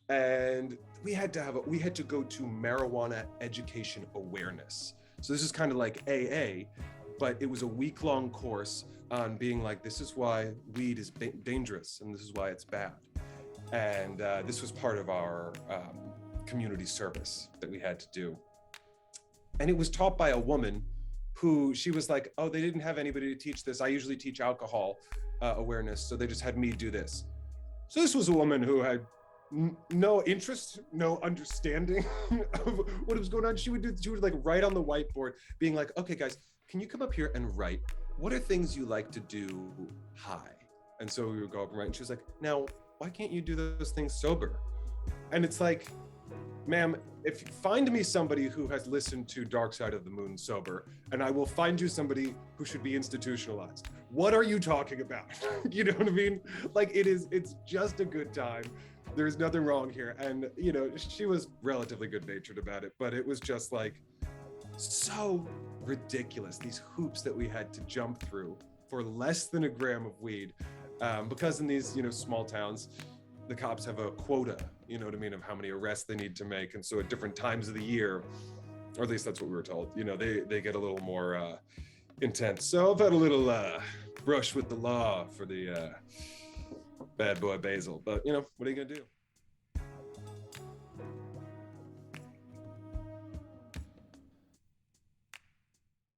And we had to go to marijuana education awareness. So this is kind of like AA, but it was a week-long course on being like, this is why weed is dangerous and this is why it's bad. And this was part of our community service that we had to do. And it was taught by a woman who, she was like, oh, they didn't have anybody to teach this. I usually teach alcohol awareness, so they just had me do this. So this was a woman who had no interest, no understanding of what was going on. She would like write on the whiteboard, being like, okay, guys, can you come up here and write? What are things you like to do high? And so we would go up and write, and she was like, now, why can't you do those things sober? And it's like, ma'am, if you find me somebody who has listened to Dark Side of the Moon sober, and I will find you somebody who should be institutionalized. What are you talking about? You know what I mean? Like, it's just a good time. There's nothing wrong here. And, you know, she was relatively good natured about it, but it was just like so ridiculous. These hoops that we had to jump through for less than a gram of weed. Because in these, you know, small towns, the cops have a quota, you know what I mean, of how many arrests they need to make. And so at different times of the year, or at least that's what we were told, you know, they get a little more intense. So I've had a little brush with the law for the bad boy Basil. But, you know, what are you gonna do?